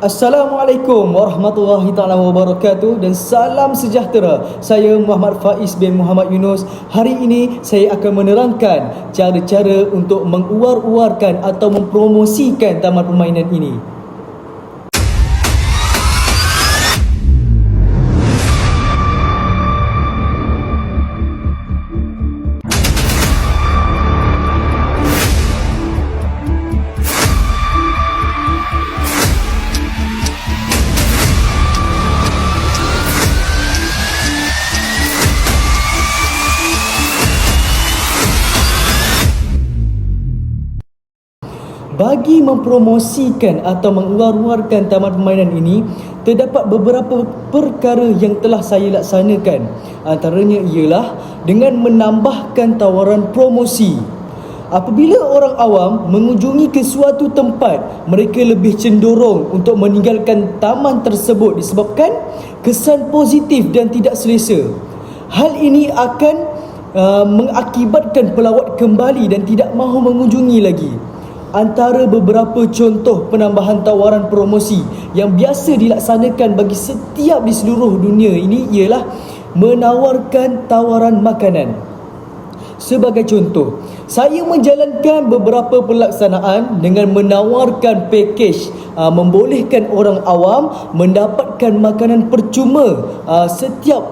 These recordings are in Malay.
Assalamualaikum warahmatullahi taala wabarakatuh dan salam sejahtera. Saya Muhammad Faiz bin Muhammad Yunus. Hari ini saya akan menerangkan cara-cara untuk menguar-uarkan atau mempromosikan taman permainan ini. Bagi mempromosikan atau mengeluarkan taman permainan ini, terdapat beberapa perkara yang telah saya laksanakan. Antaranya ialah dengan menambahkan tawaran promosi. Apabila orang awam mengunjungi ke suatu tempat, mereka lebih cenderung untuk meninggalkan taman tersebut disebabkan kesan positif dan tidak selesa. Hal ini akan mengakibatkan pelawat kembali dan tidak mahu mengunjungi lagi. Antara beberapa contoh penambahan tawaran promosi yang biasa dilaksanakan bagi setiap di seluruh dunia ini ialah menawarkan tawaran makanan. Sebagai contoh, saya menjalankan beberapa pelaksanaan dengan menawarkan pakej membolehkan orang awam mendapatkan makanan percuma setiap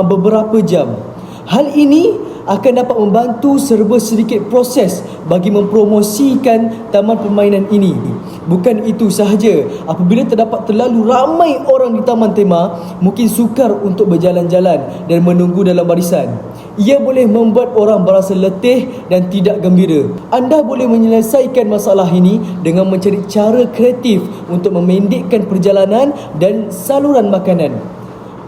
beberapa jam. Hal ini akan dapat membantu serba sedikit proses bagi mempromosikan taman permainan ini. Bukan itu sahaja, apabila terdapat terlalu ramai orang di taman tema, mungkin sukar untuk berjalan-jalan dan menunggu dalam barisan. Ia boleh membuat orang berasa letih dan tidak gembira. Anda boleh menyelesaikan masalah ini dengan mencari cara kreatif untuk memendekkan perjalanan dan saluran makanan.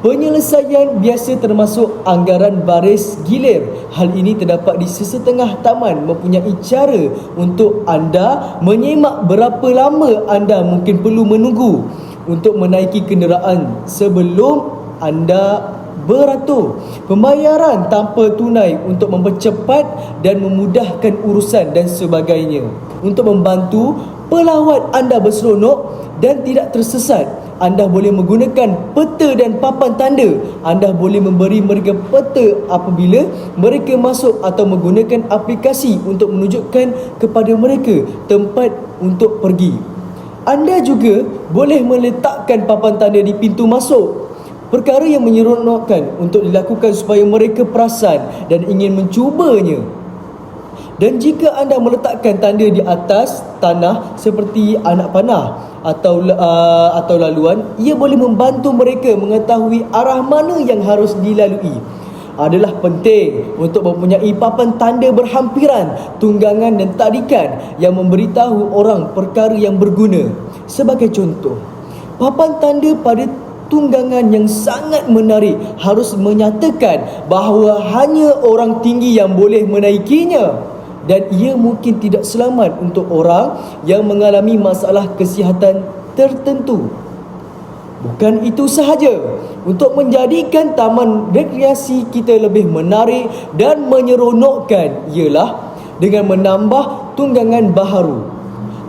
Penyelesaian biasa termasuk anggaran baris gilir. Hal ini terdapat di sesetengah taman mempunyai cara untuk anda menyemak berapa lama anda mungkin perlu menunggu untuk menaiki kenderaan sebelum anda beratur. Pembayaran tanpa tunai untuk mempercepat dan memudahkan urusan dan sebagainya. Untuk membantu pelawat anda berseronok dan tidak tersesat, anda boleh menggunakan peta dan papan tanda. Anda boleh memberi mereka peta apabila mereka masuk atau menggunakan aplikasi untuk menunjukkan kepada mereka tempat untuk pergi. Anda juga boleh meletakkan papan tanda di pintu masuk. Perkara yang menyeronokkan untuk dilakukan supaya mereka perasan dan ingin mencubanya. Dan jika anda meletakkan tanda di atas tanah seperti anak panah atau laluan, ia boleh membantu mereka mengetahui arah mana yang harus dilalui. Adalah penting untuk mempunyai papan tanda berhampiran, tunggangan dan tarikan yang memberitahu orang perkara yang berguna. Sebagai contoh, papan tanda pada tunggangan yang sangat menarik harus menyatakan bahawa hanya orang tinggi yang boleh menaikinya dan ia mungkin tidak selamat untuk orang yang mengalami masalah kesihatan tertentu. Bukan itu sahaja, untuk menjadikan taman rekreasi kita lebih menarik dan menyeronokkan ialah dengan menambah tunggangan baharu.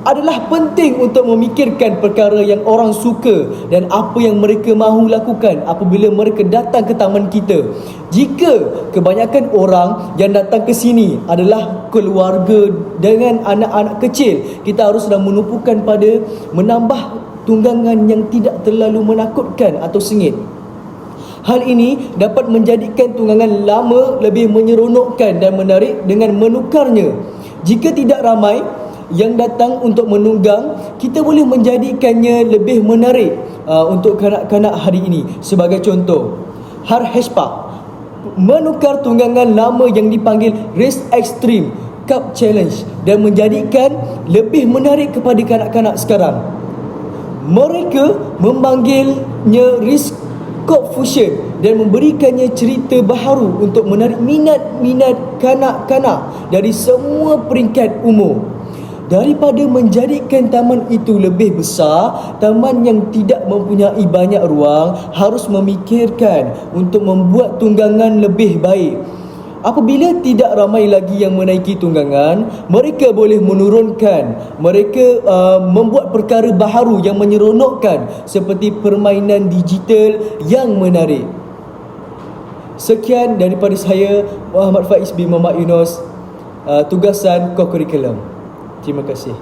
Adalah penting untuk memikirkan perkara yang orang suka dan apa yang mereka mahu lakukan apabila mereka datang ke taman kita. Jika kebanyakan orang yang datang ke sini adalah keluarga dengan anak-anak kecil, kita haruslah menumpukan pada menambah tunggangan yang tidak terlalu menakutkan atau sengit. Hal ini dapat menjadikan tunggangan lama lebih menyeronokkan dan menarik dengan menukarnya. Jika tidak ramai yang datang untuk menunggang, kita boleh menjadikannya lebih menarik untuk kanak-kanak hari ini. Sebagai contoh, Harhesh Park menukar tunggangan lama yang dipanggil Race Extreme Cup Challenge dan menjadikan lebih menarik kepada kanak-kanak sekarang. Mereka memanggilnya Race Cup Fusion dan memberikannya cerita baharu untuk menarik minat kanak-kanak dari semua peringkat umur. Daripada menjadikan taman itu lebih besar, taman yang tidak mempunyai banyak ruang harus memikirkan untuk membuat tunggangan lebih baik. apabila tidak ramai lagi yang menaiki tunggangan, mereka boleh menurunkan, mereka membuat perkara baharu yang menyeronokkan seperti permainan digital yang menarik. Sekian daripada saya, Muhammad Faiz bin Muhammad Yunus, tugasan co-curriculum. Terima kasih.